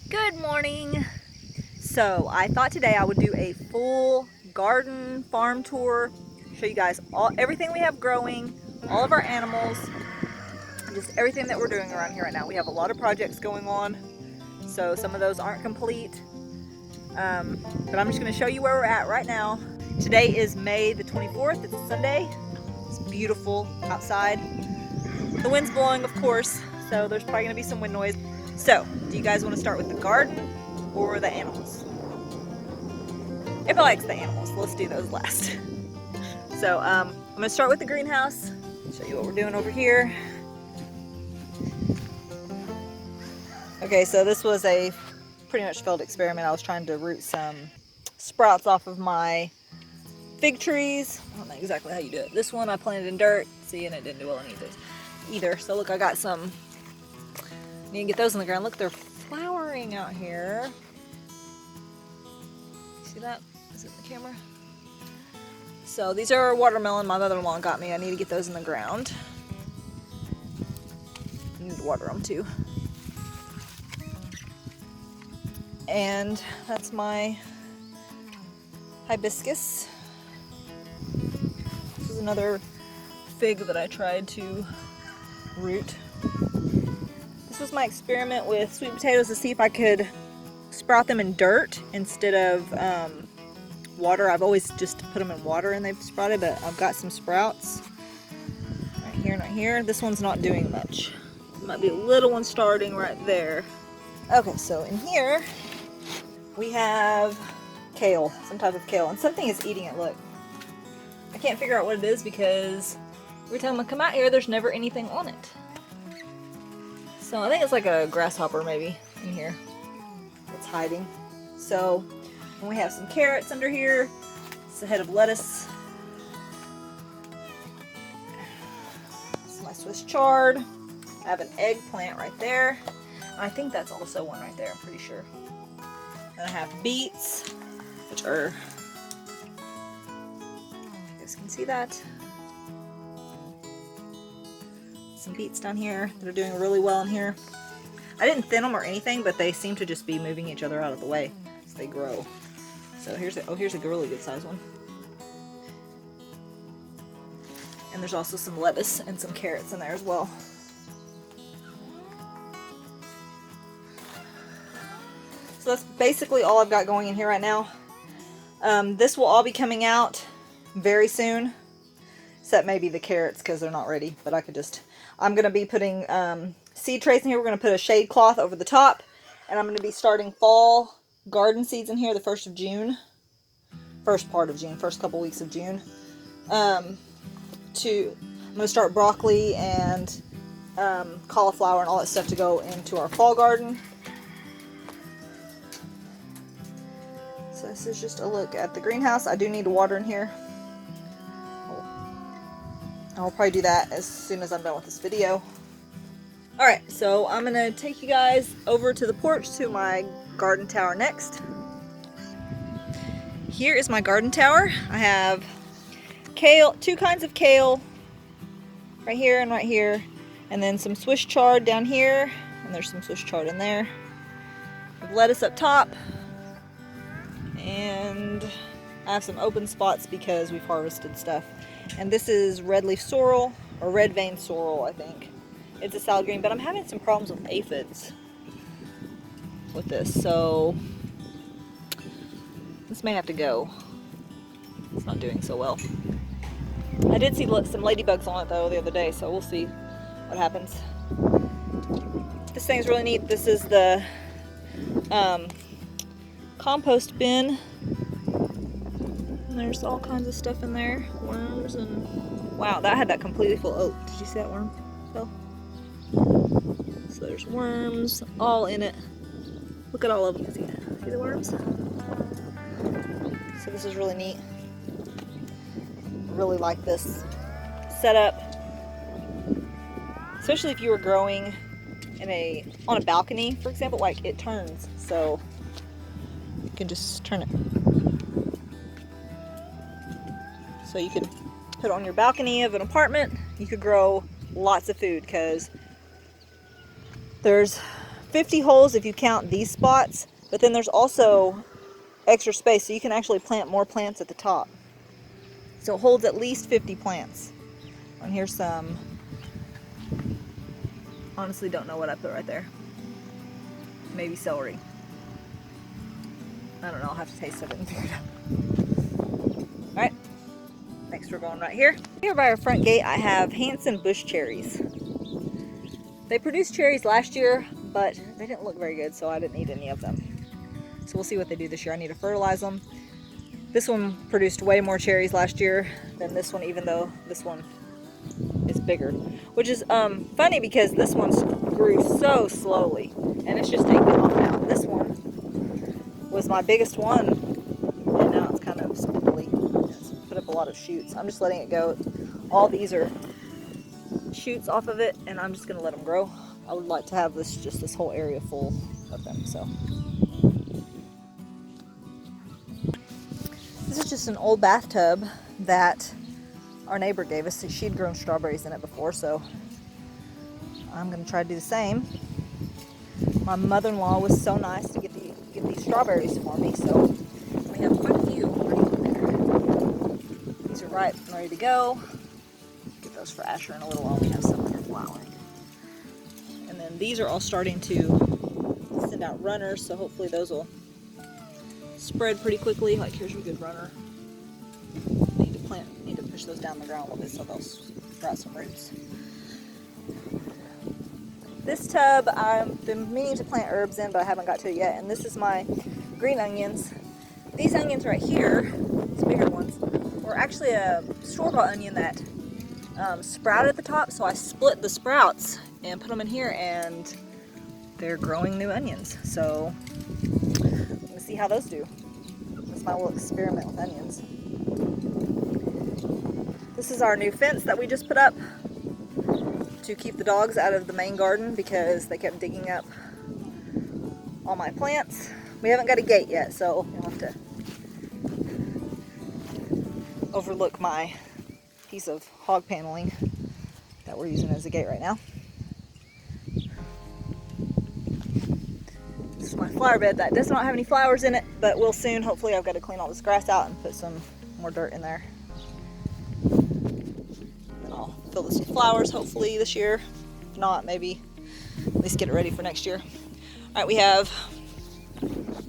Good morning. So I thought today I would do a full garden farm tour, show you guys everything we have growing, all of our animals, just everything that we're doing around here right now. We have a lot of projects going on, so some of those aren't complete, but I'm just going to show you where we're at right now. Today is May the 24th. It's a Sunday. It's beautiful outside. The wind's blowing, of course, so there's probably going to be some wind noise. So, do you guys want to start with the garden or the animals? If I likes the animals, let's do those last. So, I'm going to start with the greenhouse, show you what we're doing over here. Okay, so this was a pretty much failed experiment. I was trying to root some sprouts off of my fig trees. I don't know exactly how you do it. This one I planted in dirt, see, and it didn't do well in either. So look, I got some. Need to get those in the ground. Look, they're flowering out here. See that? Is it in the camera? So these are watermelon my mother-in-law got me. I need to get those in the ground. I need to water them too. And that's my hibiscus. This is another fig that I tried to root. This was my experiment with sweet potatoes to see if I could sprout them in dirt instead of water. I've always just put them in water and they've sprouted, but I've got some sprouts right here, not here. This one's not doing much. Might be a little one starting right there. Okay, so in here we have kale, some type of kale, and something is eating it. Look, I can't figure out what it is because every time I come out here there's never anything on it. So I think it's like a grasshopper maybe in here that's hiding. So, and we have some carrots under here. It's a head of lettuce. This is my Swiss chard. I have an eggplant right there. I think that's also one right there, I'm pretty sure. And I have beets, which are, you guys can see that. Some beets down here that are doing really well in here. I didn't thin them or anything, but they seem to just be moving each other out of the way as they grow. So here's a really good size one. And there's also some lettuce and some carrots in there as well. So that's basically all I've got going in here right now. This will all be coming out very soon, except maybe the carrots because they're not ready, but I'm going to be putting seed trays in here. We're going to put a shade cloth over the top, and I'm going to be starting fall garden seeds in here the 1st of June. First part of June, first couple weeks of June. I'm going to start broccoli and cauliflower and all that stuff to go into our fall garden. So this is just a look at the greenhouse. I do need to water in here. I'll probably do that as soon as I'm done with this video. Alright, so I'm going to take you guys over to the porch to my garden tower next. Here is my garden tower. I have kale, 2 kinds of kale, right here and right here, and then some Swiss chard down here, and there's some Swiss chard in there. I have lettuce up top, and I have some open spots because we've harvested stuff. And this is red leaf sorrel, or red vein sorrel, I think. It's a salad green, but I'm having some problems with aphids with this, so this may have to go. It's not doing so well. I did see some ladybugs on it though the other day, so we'll see what happens. This thing's really neat. This is the compost bin. And there's all kinds of stuff in there. Worms and... Wow, that had that completely full. Oh, did you see that worm? Fell. So there's worms all in it. Look at all of them. See the worms? So this is really neat. I really like this setup. Especially if you were growing on a balcony, for example, like it turns. So you can just turn it. So you could put it on your balcony of an apartment. You could grow lots of food because there's 50 holes if you count these spots, but then there's also extra space, so you can actually plant more plants at the top. So it holds at least 50 plants. And here's some, honestly don't know what I put right there. Maybe celery. I don't know, I'll have to taste it and figure it out. Alright, next we're going right here. Here by our front gate I have Hanson bush cherries. They produced cherries last year, but they didn't look very good, so I didn't eat any of them. So we'll see what they do this year. I need to fertilize them. This one produced way more cherries last year than this one, even though this one is bigger. Which is funny because this one grew so slowly, and it's just taking off now. This one was my biggest one, and now it's kind of spindly. It's put up a lot of shoots. I'm just letting it go. All these are shoots off of it, and I'm just going to let them grow. I would like to have this whole area full of them. So this is just an old bathtub that our neighbor gave us. She'd grown strawberries in it before, so I'm going to try to do the same. My mother-in-law was so nice to get these strawberries for me, so we have quite a few right here. These are ripe and ready to go. Get those for Asher in a little while. We have some that are flowering. And then these are all starting to send out runners, so hopefully those will spread pretty quickly. Like here's a good runner. Need to push those down the ground a little bit so they'll sprout some roots. This tub I've been meaning to plant herbs in, but I haven't got to it yet. And this is my green onions. These onions right here, these bigger ones, were actually a store-bought onion that sprouted at the top. So I split the sprouts and put them in here, and they're growing new onions. So I'm gonna see how those do. That's my little experiment with onions. This is our new fence that we just put up to keep the dogs out of the main garden because they kept digging up all my plants. We haven't got a gate yet, so you'll have to overlook my piece of hog paneling that we're using as a gate right now. This is my flower bed that does not have any flowers in it, but will soon. Hopefully I've got to clean all this grass out and put some more dirt in there. Fill this with flowers hopefully this year. If not, maybe at least get it ready for next year. Alright, we have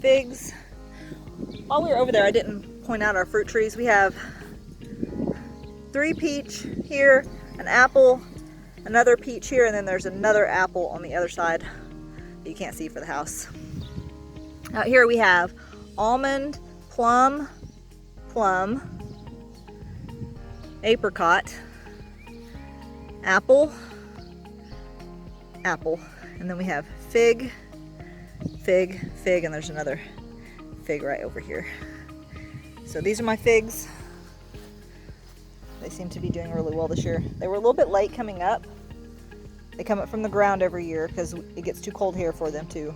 figs. While we were over there, I didn't point out our fruit trees. We have 3 peach here, an apple, another peach here, and then there's another apple on the other side that you can't see for the house. Out here we have almond, plum, apricot, apple, and then we have fig, and there's another fig right over here. So these are my figs. They seem to be doing really well this year. They were a little bit late coming up. They come up from the ground every year because it gets too cold here for them to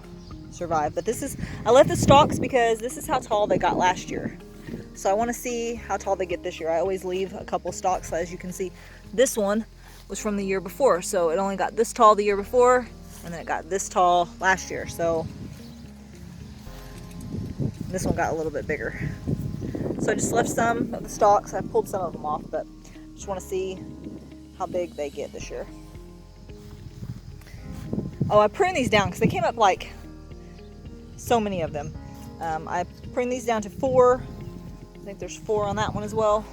survive. But this is, I left the stalks because this is how tall they got last year. So I want to see how tall they get this year. I always leave a couple stalks. As you can see, this one was from the year before, so it only got this tall the year before, and then it got this tall last year, so this one got a little bit bigger. So I just left some of the stalks. I pulled some of them off, but just want to see how big they get this year. Oh, I pruned these down because they came up like so many of them. I pruned these down to 4. I think there's 4 on that one as well.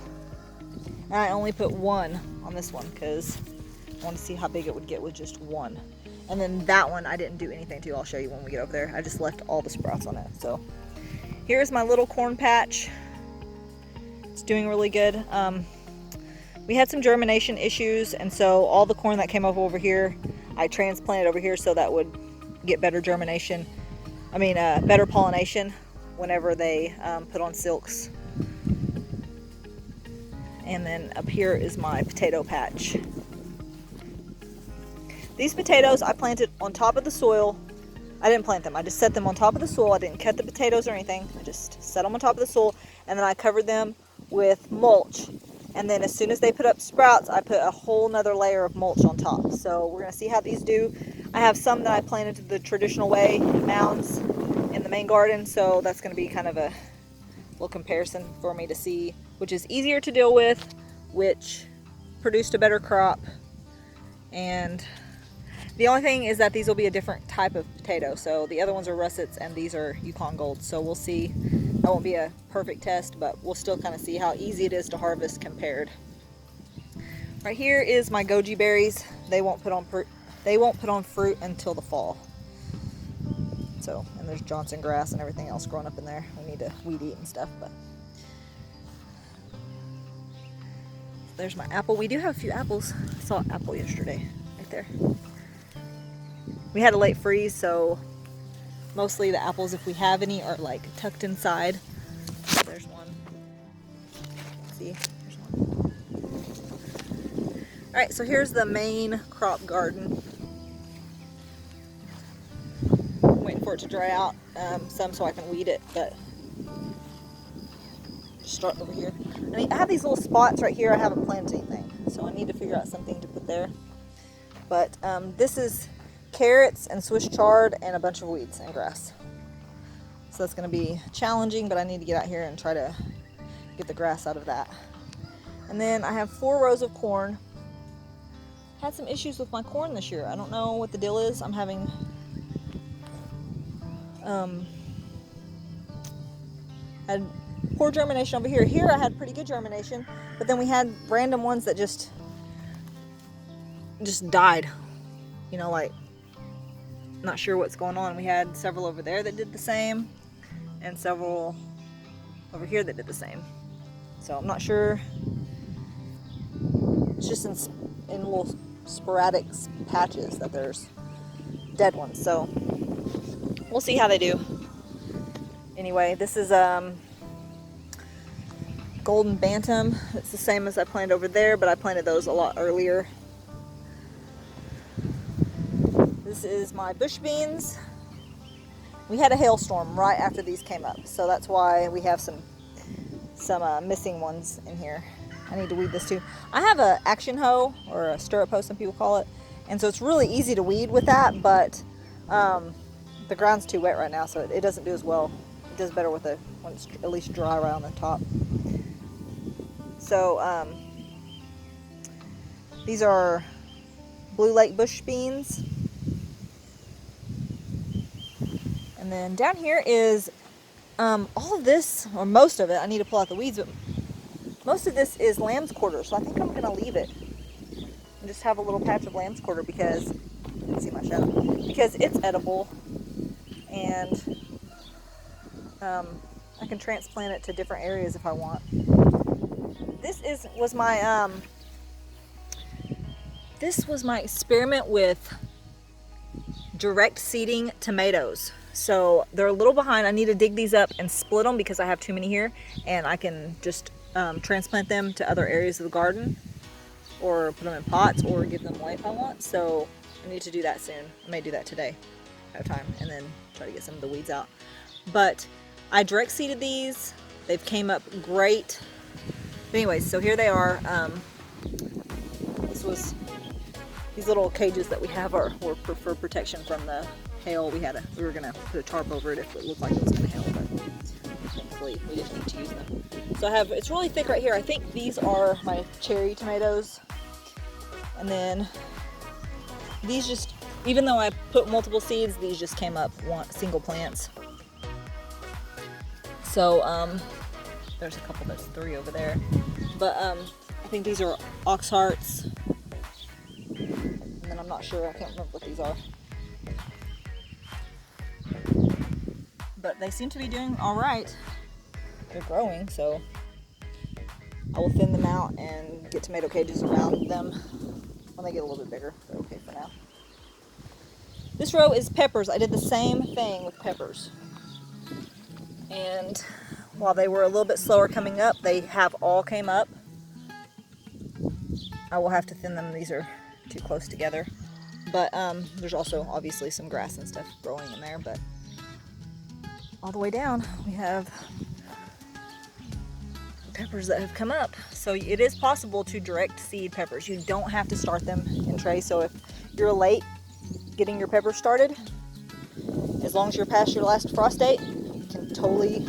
And I only put 1 on this one because I want to see how big it would get with just 1. And then that one I didn't do anything to. I'll show you when we get over there. I just left all the sprouts on it. So here's my little corn patch. It's doing really good. We had some germination issues, and so all the corn that came up over here, I transplanted over here so that would get better germination. I mean, better pollination whenever they put on silks. And then up here is my potato patch. These potatoes I planted on top of the soil. I didn't plant them, I just set them on top of the soil. I didn't cut the potatoes or anything. I just set them on top of the soil, and then I covered them with mulch. And then as soon as they put up sprouts, I put a whole nother layer of mulch on top. So we're gonna see how these do. I have some that I planted the traditional way, mounds, in the main garden, so that's going to be kind of a little comparison for me to see which is easier to deal with, which produced a better crop. And the only thing is that these will be a different type of potato. So the other ones are russets and these are Yukon Golds. So we'll see. That won't be a perfect test, but we'll still kind of see how easy it is to harvest compared. Right here is my goji berries. They won't put on fruit until the fall. So, and there's Johnson grass and everything else growing up in there. We need to weed eat and stuff, but there's my apple. We do have a few apples. I saw an apple yesterday, right there. We had a late freeze, so mostly the apples, if we have any, are like tucked inside. So there's one. See, there's one. All right, so here's the main crop garden. I'm waiting for it to dry out some so I can weed it, but just start over here. I have these little spots right here. I haven't planted anything, so I need to figure out something to put there. But this is carrots and Swiss chard and a bunch of weeds and grass. So that's going to be challenging, but I need to get out here and try to get the grass out of that. And then I have 4 rows of corn. Had some issues with my corn this year. I don't know what the deal is. I'm having had poor germination over here. Here I had pretty good germination, but then we had random ones that just died. You know, like, not sure what's going on. We had several over there that did the same, and several over here that did the same. So I'm not sure. It's just in little sporadic patches that there's dead ones. So we'll see how they do. Anyway, this is Golden Bantam. It's the same as I planted over there, but I planted those a lot earlier. This is my bush beans. We had a hailstorm right after these came up, so that's why we have some missing ones in here. I need to weed this too. I have a action hoe, or a stirrup hoe, some people call it, and so it's really easy to weed with that, but the ground's too wet right now, so it doesn't do as well. It does better with when it's at least dry right on the top. So these are Blue Lake bush beans. And then down here is all of this, or most of it. I need to pull out the weeds, but most of this is lamb's quarter, so I think I'm going to leave it and just have a little patch of lamb's quarter because, you can see my shadow, because it's edible, and I can transplant it to different areas if I want. This was my experiment with direct seeding tomatoes. So they're a little behind. I need to dig these up and split them because I have too many here, and I can just transplant them to other areas of the garden, or put them in pots, or give them away if I want. So I need to do that soon. I may do that today. I have time, and then try to get some of the weeds out. But I direct seeded these. They've came up great. But anyways, so here they are. These little cages that we have were for protection from the hail. We were gonna put a tarp over it if it looked like it was gonna hail, but thankfully we didn't need to use them. So it's really thick right here. I think these are my cherry tomatoes. And then these just, even though I put multiple seeds, these just came up single plants. So there's a couple, that's 3 over there. But I think these are ox hearts. And then I'm not sure, I can't remember what these are. But they seem to be doing all right. They're growing, so I will thin them out and get tomato cages around them when they get a little bit bigger. They're okay for now. This row is peppers. I did the same thing with peppers. And while they were a little bit slower coming up, they have all came up. I will have to thin them. These are too close together. But there's also obviously some grass and stuff growing in there. But all the way down, we have peppers that have come up. So it is possible to direct seed peppers. You don't have to start them in trays. So if you're late getting your peppers started. As long as you're past your last frost date, you can totally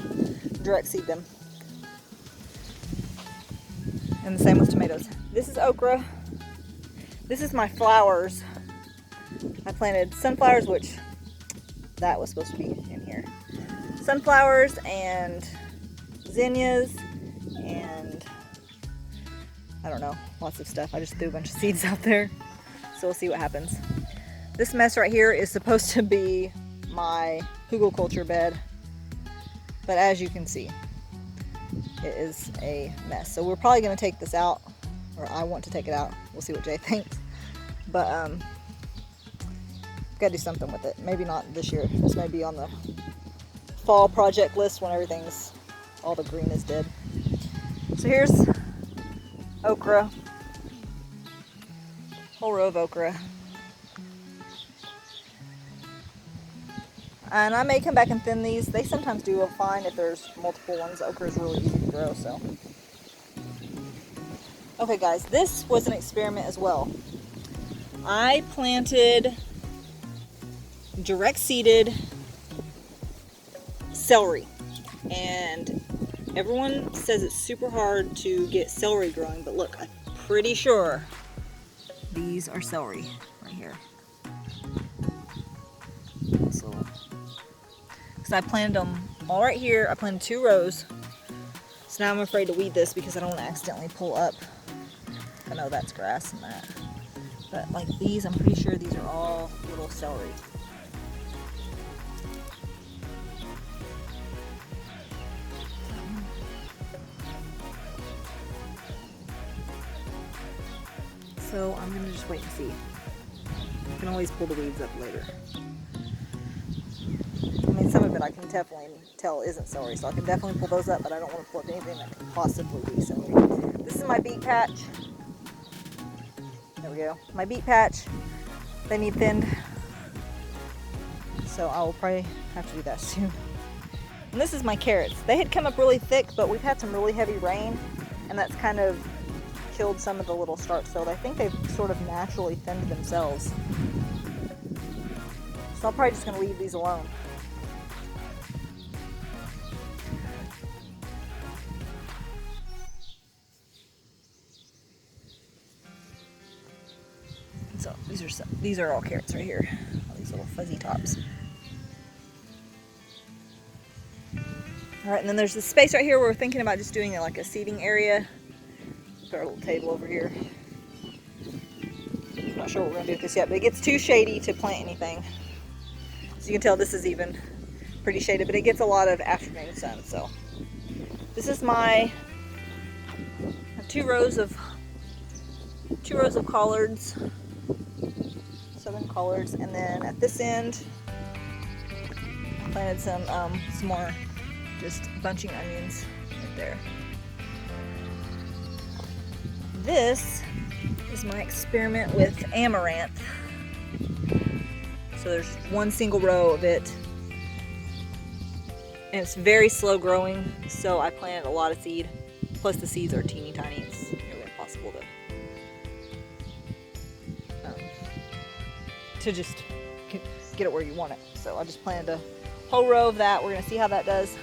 direct seed them. And the same with tomatoes. This is okra. This is my flowers. I planted sunflowers, which that was supposed to be in here. Sunflowers and zinnias and I don't know, lots of stuff. I just threw a bunch of seeds out there. So we'll see what happens. This mess right here is supposed to be my hugelkultur bed, but as you can see, it is a mess. So we're probably going to take this out, or I want to take it out. We'll see what Jay thinks. But got to do something with it. Maybe not this year. This may be on the fall project list when all the green is dead. So here's okra, whole row of okra. And I may come back and thin these. They sometimes do fine if there's multiple ones. Okra is really easy to grow, so. Okay guys, this was an experiment as well. I planted direct seeded celery, and everyone says it's super hard to get celery growing, but look, I'm pretty sure these are celery right here. So I planted them all right here. I planted 2 rows. So now I'm afraid to weed this because I don't want to accidentally pull up. I know that's grass and that. But like these, I'm pretty sure these are all little celery. So I'm going to just wait and see. You can always pull the weeds up later. I mean, some of it I can definitely tell isn't celery, so I can definitely pull those up, but I don't want to pull up anything that could possibly be celery. This is my beet patch. There we go. My beet patch. They need thinned. So I will probably have to do that soon. And this is my carrots. They had come up really thick, but we've had some really heavy rain, and that's kind of killed some of the little start. So I think they've sort of naturally thinned themselves. So I'm probably just going to leave these alone. So these are all carrots right here. All these little fuzzy tops. All right, and then there's this space right here where we're thinking about just doing like a seating area. Put our little table over here. I'm not sure what we're gonna do with this yet, but it gets too shady to plant anything. So you can tell this is even pretty shaded, but it gets a lot of afternoon sun. So this is my 2 rows of collards, southern collards, and then at this end I planted some more just bunching onions right there. This is my experiment with amaranth. So there's 1 single row of it, and it's very slow growing, so I planted a lot of seed, plus the seeds are teeny tiny. It's nearly impossible to just get it where you want it. So I just planted a whole row of that. We're going to see how that does.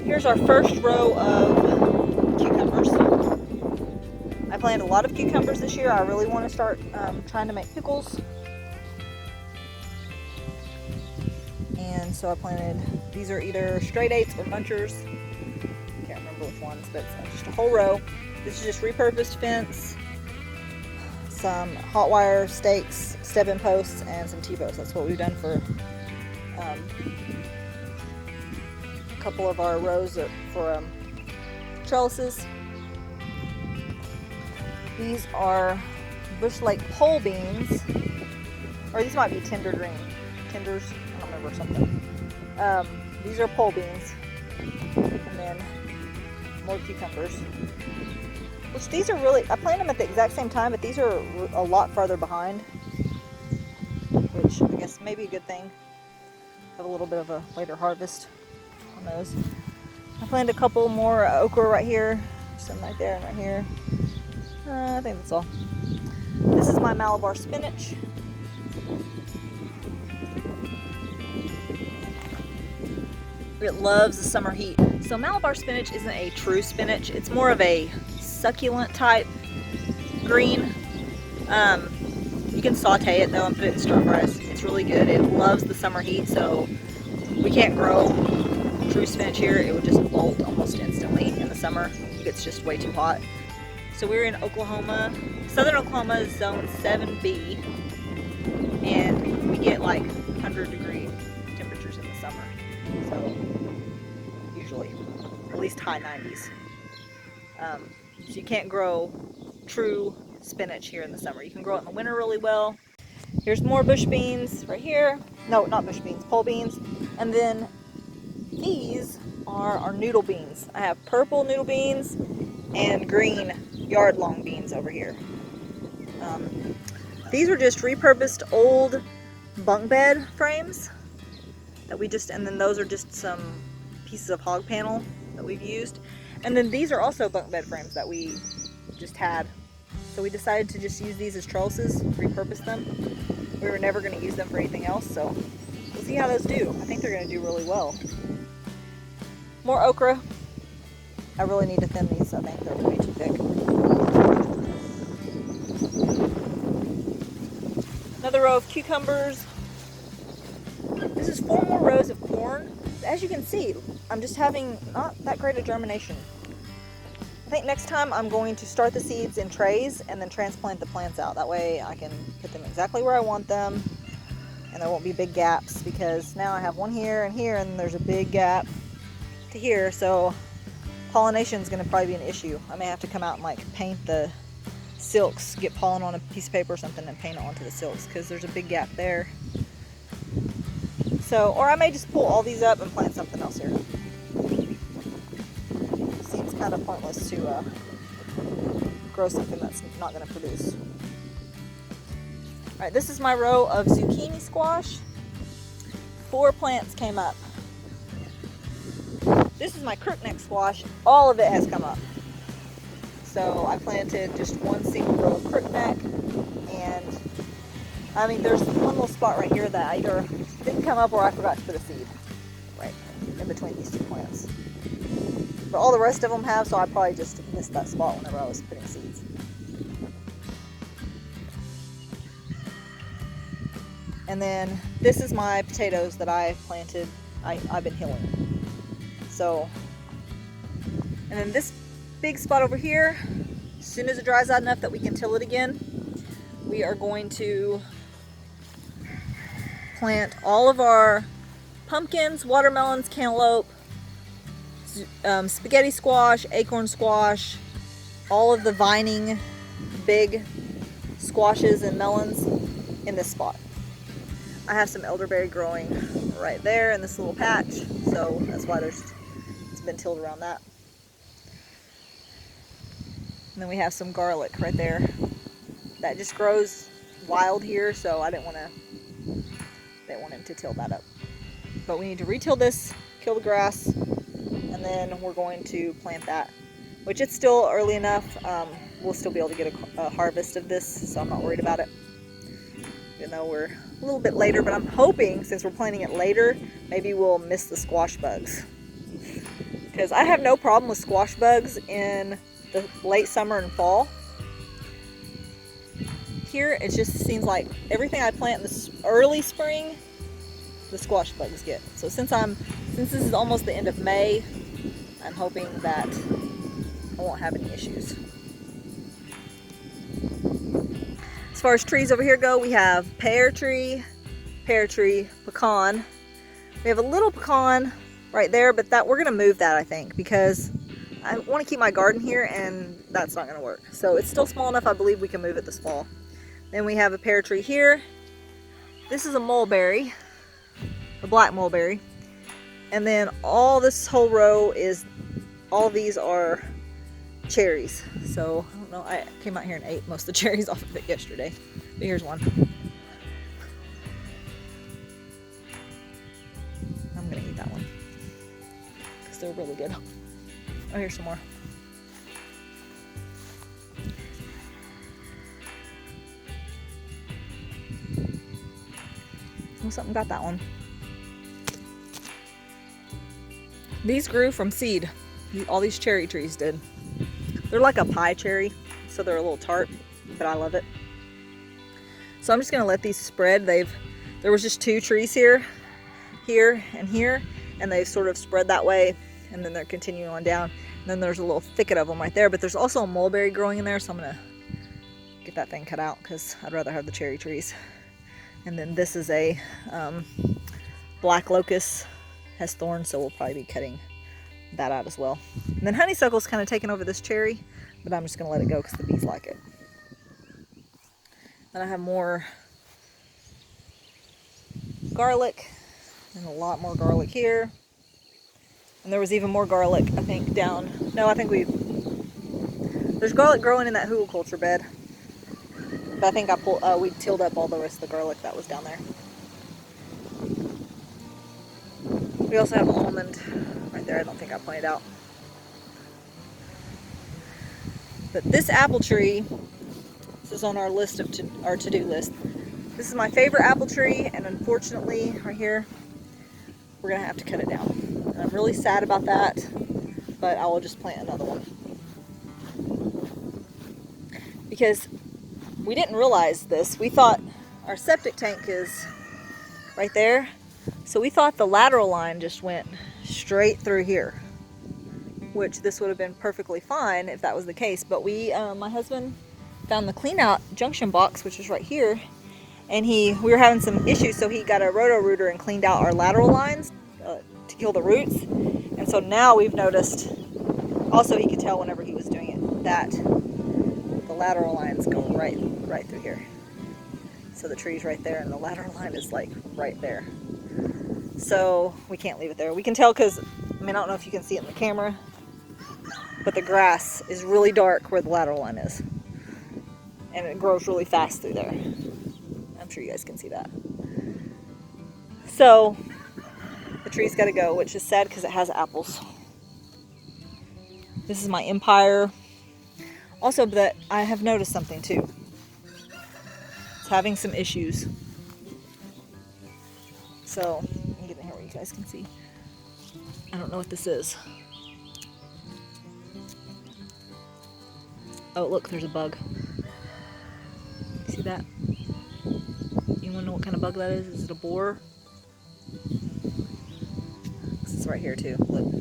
Here's our first row of cucumbers. I planted a lot of cucumbers this year. I really want to start trying to make pickles. And so I planted, these are either straight 8s or munchers. I can't remember which ones, but it's just a whole row. This is just repurposed fence, some hot wire stakes, step-in posts, and some T-posts. That's what we've done for a couple of our rows for trellises. These are Bush Lake pole beans, or these might be tender green. Tenders, I don't remember something. These are pole beans, and then more cucumbers. Which these are really, I planted them at the exact same time, but these are a lot farther behind, which I guess may be a good thing. Have a little bit of a later harvest on those. I planted a couple more okra right here, some right there and right here. I think that's all. This is my Malabar spinach. It loves the summer heat. So Malabar spinach isn't a true spinach. It's more of a succulent type green. You can saute it though and put it in stir fries. It's really good. It loves the summer heat, so we can't grow true spinach here. It would just bolt almost instantly in the summer. It's just way too hot. So we're in Oklahoma. Southern Oklahoma is zone 7B, and we get like 100-degree temperatures in the summer. So usually at least high 90s. So you can't grow true spinach here in the summer. You can grow it in the winter really well. Here's more bush beans right here. No, not bush beans, pole beans. And then these are our noodle beans. I have purple noodle beans and green yard-long beans over here. These are just repurposed old bunk bed frames that we just, and then those are just some pieces of hog panel that we've used. And then these are also bunk bed frames that we just had. So we decided to just use these as trellises, repurpose them. We were never going to use them for anything else, so we'll see how those do. I think they're going to do really well. More okra. I really need to thin these, I think they're way too thick. Another row of cucumbers. This is 4 more rows of corn. As you can see, I'm just having not that great a germination. I think next time I'm going to start the seeds in trays and then transplant the plants out. That way I can put them exactly where I want them and there won't be big gaps, because now I have one here and there's a big gap to here, so pollination is going to probably be an issue. I may have to come out and like paint the silks, get pollen on a piece of paper or something and paint it onto the silks, because there's a big gap there. So, or I may just pull all these up and plant something else here. Seems kind of pointless to grow something that's not going to produce. Alright, this is my row of zucchini squash. 4 plants came up. This is my crookneck squash. All of it has come up. So I planted just one single row of crookneck, and I mean there's one little spot right here that either didn't come up or I forgot to put a seed right in between these 2 plants. But all the rest of them have, so I probably just missed that spot whenever I was putting seeds. And then this is my potatoes that I planted. I've been hilling. So, and then this big spot over here, as soon as it dries out enough that we can till it again, we are going to plant all of our pumpkins, watermelons, cantaloupe, spaghetti squash, acorn squash, all of the vining big squashes and melons in this spot. I have some elderberry growing right there in this little patch, so that's why it's been tilled around that. And then we have some garlic right there that just grows wild here, so I didn't want him to till that up. But we need to re-till this, kill the grass, and then we're going to plant that, which it's still early enough. We'll still be able to get a harvest of this, so I'm not worried about it. Even though we're a little bit later, but I'm hoping since we're planting it later, maybe we'll miss the squash bugs. Because I have no problem with squash bugs in the late summer and fall. Here, it just seems like everything I plant in the early spring, the squash bugs get. So since this is almost the end of May, I'm hoping that I won't have any issues. As far as trees over here go, we have pear tree, pecan. We have a little pecan right there, but that we're gonna move that, I think, because I want to keep my garden here and that's not gonna work. So it's still small enough, I believe we can move it this fall. Then we have a pear tree here. This is a mulberry, a black mulberry. And then all this whole row is, all these are cherries. So I don't know, I came out here and ate most of the cherries off of it yesterday. But here's one. I'm gonna eat that one because they're really good. Oh, here's some more. something got that one. These grew from seed. All these cherry trees did. They're like a pie cherry, so they're a little tart, but I love it. So I'm just gonna let these spread. There was just 2 trees here, and here, and they've sort of spread that way, and then they're continuing on down. And then there's a little thicket of them right there, but there's also a mulberry growing in there, so I'm gonna get that thing cut out because I'd rather have the cherry trees. And then this is a black locust, has thorns, so we'll probably be cutting that out as well. And then honeysuckle's kind of taken over this cherry, but I'm just gonna let it go because the bees like it. Then I have more garlic, and a lot more garlic here. And there was even more garlic, I think, down. No, I think there's garlic growing in that hugelkultur bed. But I think we tilled up all the rest of the garlic that was down there. We also have an almond right there. I don't think I pointed out. But this apple tree, this is on our list of our to-do list. This is my favorite apple tree, and unfortunately, right here, we're gonna have to cut it down. And I'm really sad about that, but I will just plant another one. Because we didn't realize this. We thought our septic tank is right there, so we thought the lateral line just went straight through here, which this would have been perfectly fine if that was the case. But my husband found the clean out junction box, which is right here, and we were having some issues, so he got a roto-rooter and cleaned out our lateral lines to kill the roots. And so now we've noticed, also he could tell whenever he was doing it, that the lateral lines go right through here. So the tree's right there and the lateral line is like right there. So we can't leave it there. We can tell because, I don't know if you can see it in the camera, but the grass is really dark where the lateral line is. And it grows really fast through there. I'm sure you guys can see that. So the tree's got to go, which is sad because it has apples. This is my Empire. Also, that I have noticed something too. It's having some issues. So let me get in here where you guys can see. I don't know what this is. Oh, look, there's a bug. See that? Anyone know what kind of bug that is? Is it a borer? This is right here too. Look.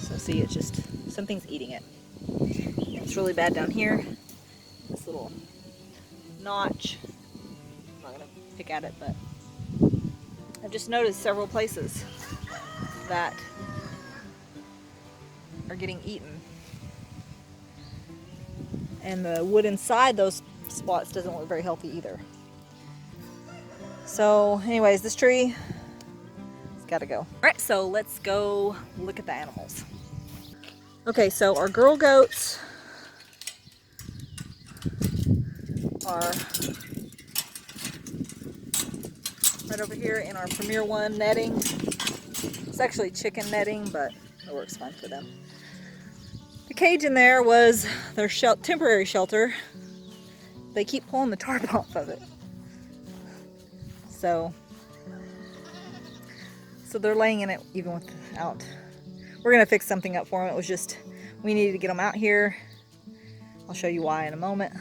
So see, it's just something's eating it. It's really bad down here. This little notch. I'm not gonna pick at it, but I've just noticed several places that are getting eaten. And the wood inside those spots doesn't look very healthy either. So anyways, this tree has got to go. All right, so let's go look at the animals. Okay, so our girl goats are right over here in our Premier One netting. It's actually chicken netting, but it works fine for them. The cage in there was their temporary shelter. They keep pulling the tarp off of it. So they're laying in it even without. We're gonna fix something up for them. It was just, we needed to get them out here. I'll show you why in a moment.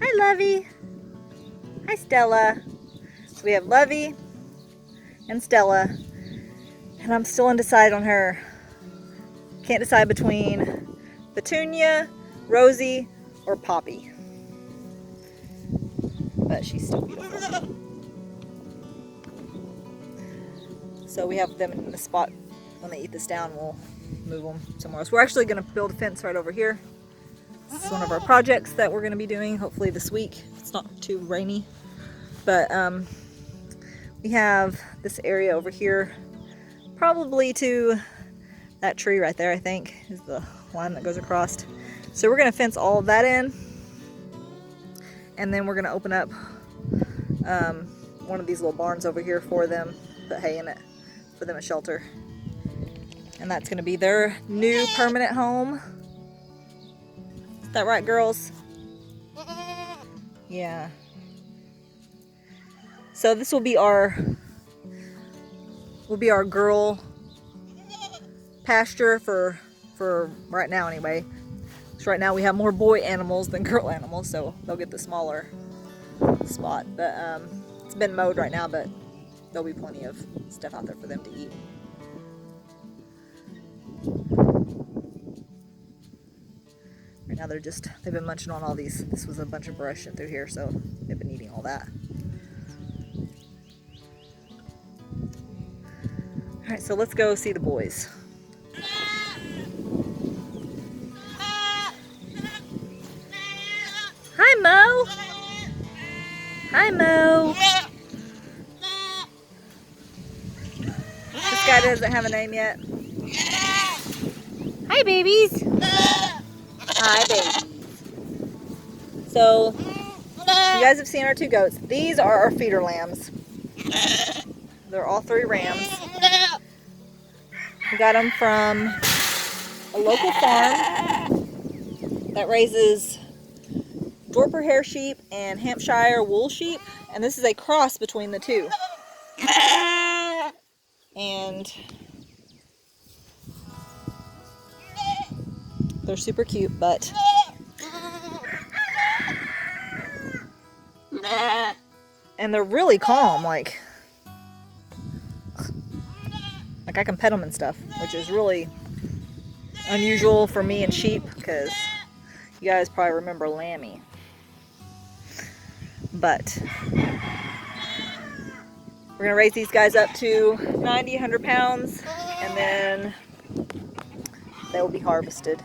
Hi, Lovey. Hi, Stella. So we have Lovey and Stella, and I'm still undecided on her. Can't decide between Petunia, Rosie, or Poppy. But she's still beautiful. So we have them in the spot. When they eat this down, we'll move them somewhere else. We're actually going to build a fence right over here. This is one of our projects that we're going to be doing hopefully this week. It's not too rainy. But we have this area over here, probably to that tree right there, I think, is the line that goes across. So we're going to fence all of that in. And then we're going to open up one of these little barns over here for them, put hay in it, for them a shelter. And that's going to be their new permanent home. Is that right, girls? Yeah. So this will be our girl pasture for right now anyway. So right now we have more boy animals than girl animals, so they'll get the smaller spot. But it's been mowed right now, but there'll be plenty of stuff out there for them to eat. Right now they've been munching on all these. This was a bunch of brush through here, so they've been eating all that. All right, so let's go see the boys. Hi, Mo. Hi, Mo. This guy doesn't have a name yet. Hi, babies. Hi, babies. So, you guys have seen our two goats. These are our feeder lambs. They're all 3 rams. We got them from a local farm that raises Dorper hair sheep and Hampshire wool sheep, and this is a cross between the two. And they're super cute, but and they're really calm, like I can pet them and stuff, which is really unusual for me and sheep, because you guys probably remember Lammy. But we're gonna raise these guys up to 90, 100 pounds, and then they will be harvested.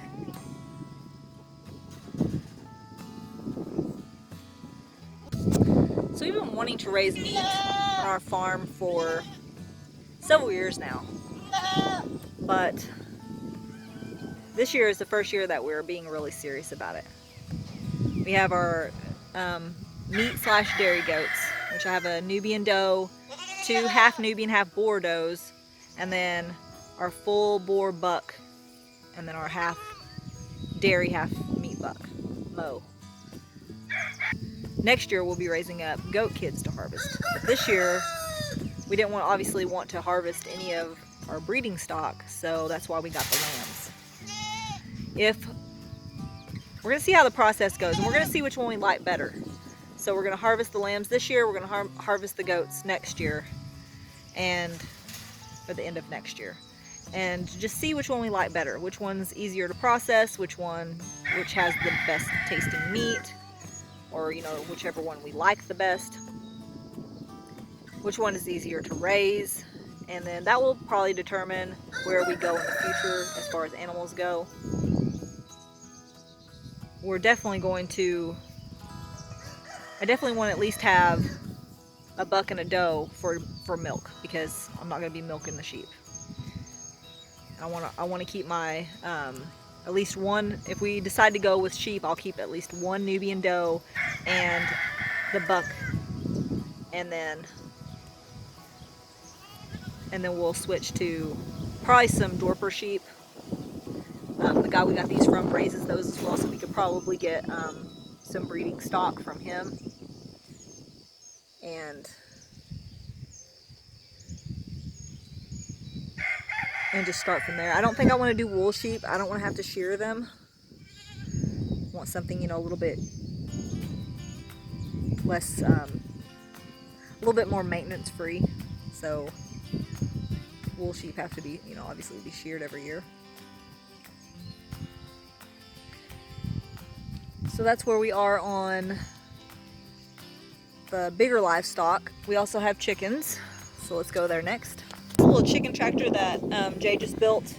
So we've been wanting to raise meat on our farm for several years now, but this year is the first year that we're being really serious about it. We have our meat/dairy goats, which I have a Nubian doe, 2 half Nubian, half Boer does, and then our full Boer buck, and then our half dairy, half meat buck, Mo. Next year we'll be raising up goat kids to harvest. But this year we didn't obviously want to harvest any of our breeding stock, so that's why we got the lambs. We're going to see how the process goes, and we're going to see which one we like better. So we're going to harvest the lambs this year, we're going to harvest the goats next year, and at the end of next year. And just see which one we like better, which one's easier to process, which has the best tasting meat, or whichever one we like the best, which one is easier to raise, and then that will probably determine where we go in the future as far as animals go. We're definitely going to, I definitely want to at least have a buck and a doe for milk, because I'm not going to be milking the sheep. I want to keep my at least one. If we decide to go with sheep, I'll keep at least one Nubian doe and the buck, and then we'll switch to probably some Dorper sheep. The guy we got these from raises those as well, so we could probably get some breeding stock from him, and just start from there. I don't think I want to do wool sheep. I don't want to have to shear them. I want something, a little bit less, a little bit more maintenance free. So wool sheep have to be, obviously be sheared every year. So that's where we are on the bigger livestock. We also have chickens, so let's go there next. A little chicken tractor that Jay just built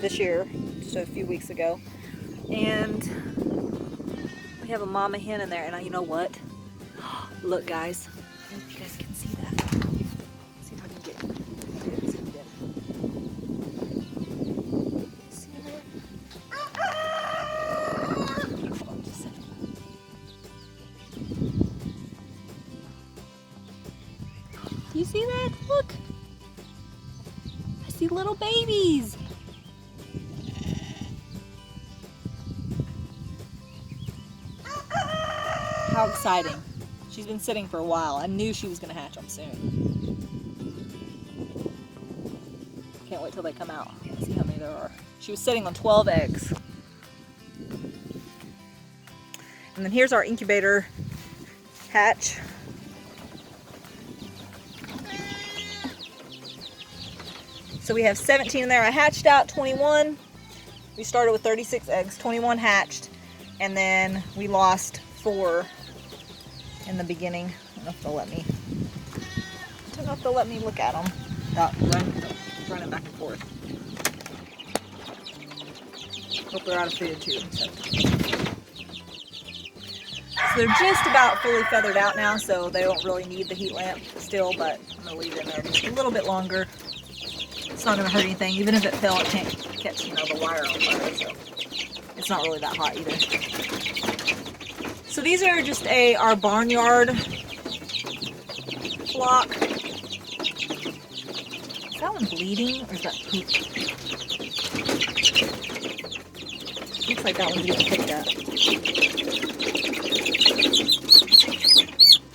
this year, just a few weeks ago, and we have a mama hen in there. And you know what? Look, guys, I don't know if you guys can see that. Let's see if I can get it zoomed in. See that? Hold on just a second. Do you see that? Look! I see little babies! How exciting. She's been sitting for a while. I knew she was going to hatch them soon. Can't wait till they come out. Let's see how many there are. She was sitting on 12 eggs. And then here's our incubator hatch. So we have 17 in there. I hatched out 21. We started with 36 eggs, 21 hatched, and then we lost 4 in the beginning. I don't know if they'll let me. I don't know if they'll let me look at them without running back and forth. Hope they're out of food too. So they're just about fully feathered out now, so they don't really need the heat lamp still, but I'm gonna leave it in there just a little bit longer. It's not gonna hurt anything. Even if it fell, it can't catch, the wire on fire, so it's not really that hot either. So these are just our barnyard flock. Is that one bleeding or is that poop? Looks like that one's getting picked up.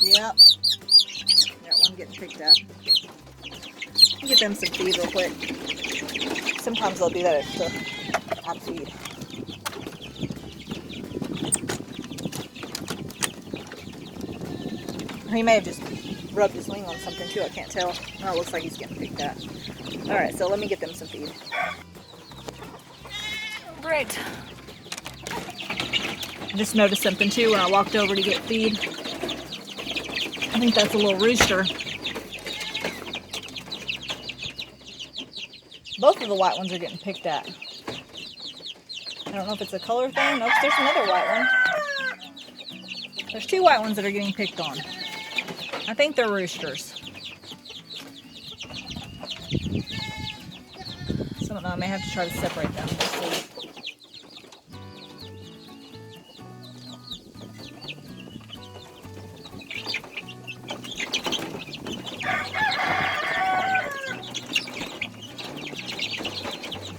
Yep. That one getting picked up. Get them some feed real quick. Sometimes they'll do that to add feed. He may have just rubbed his wing on something too, I can't tell. No, it looks like he's getting picked up. Alright, so let me get them some feed. Great. I just noticed something too when I walked over to get feed. I think that's a little rooster. Both of the white ones are getting picked at. I don't know if it's a color thing. Nope, there's another white one. There's 2 white ones that are getting picked on. I think they're roosters. So I don't know, I may have to try to separate them. We'll see.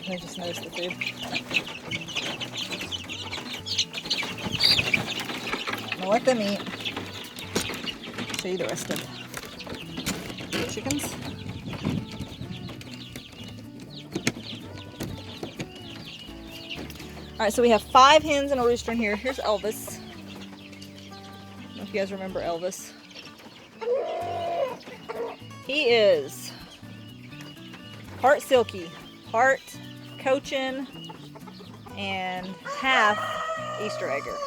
I just noticed the food. I'm gonna let them eat. Show you the rest of the chickens. Alright, so we have 5 hens and a rooster in here. Here's Elvis. I don't know if you guys remember Elvis. He is part silky, part Cochin, and half Easter egger.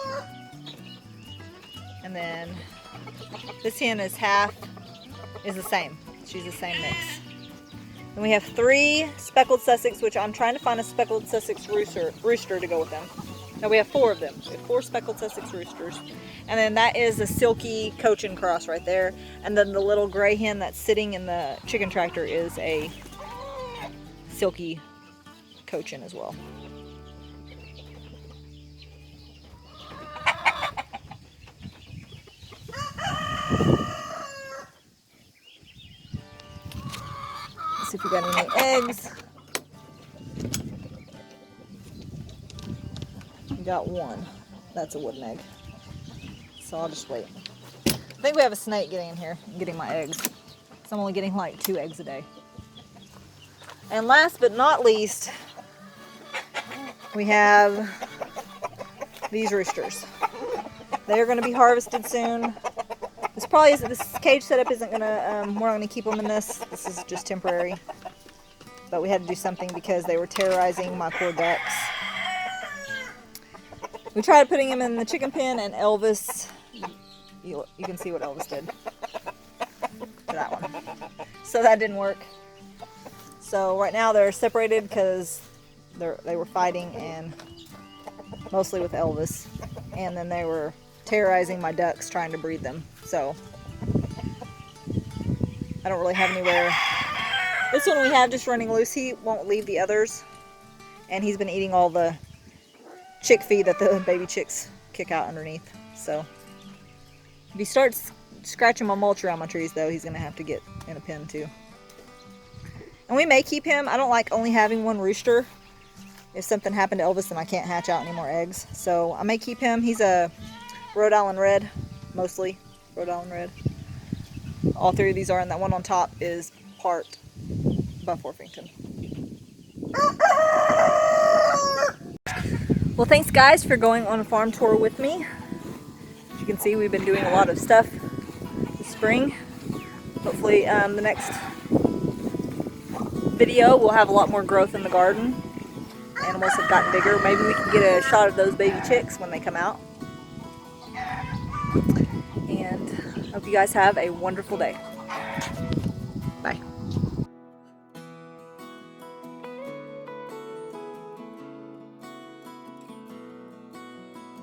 And then this hen is the same. She's the same mix. Then we have 3 speckled Sussex, which I'm trying to find a speckled Sussex rooster to go with them. No, we have 4 of them. We have 4 speckled Sussex roosters. And then that is a silky Cochin cross right there. And then the little gray hen that's sitting in the chicken tractor is a silky Cochin as well. Let's see if we got any eggs. We got 1. That's a wooden egg. So I'll just wait. I think we have a snake getting in here and getting my eggs. So I'm only getting like 2 eggs a day. And last but not least, we have these roosters. They're going to be harvested soon. This cage setup isn't going to, we're not going to keep them in this. This is just temporary. But we had to do something because they were terrorizing my poor ducks. We tried putting him in the chicken pen, and Elvis, you can see what Elvis did to that one. So that didn't work. So right now they're separated because they were fighting, and mostly with Elvis. And then they were terrorizing my ducks trying to breed them. So I don't really have anywhere. This one we have just running loose. He won't leave the others. And he's been eating all the chick feed that the baby chicks kick out underneath. So if he starts scratching my mulch around my trees though, he's going to have to get in a pen too. And we may keep him. I don't like only having 1 rooster. If something happened to Elvis, then I can't hatch out any more eggs. So I may keep him. He's a Rhode Island Red. mostly Rhode Island Red. All three of these are, and that one on top is part Buff Orpington. Well, thanks guys for going on a farm tour with me. As you can see, we've been doing a lot of stuff this spring. Hopefully the next video we'll have a lot more growth in the garden. Animals have gotten bigger. Maybe we can get a shot of those baby chicks when they come out. And hope you guys have a wonderful day.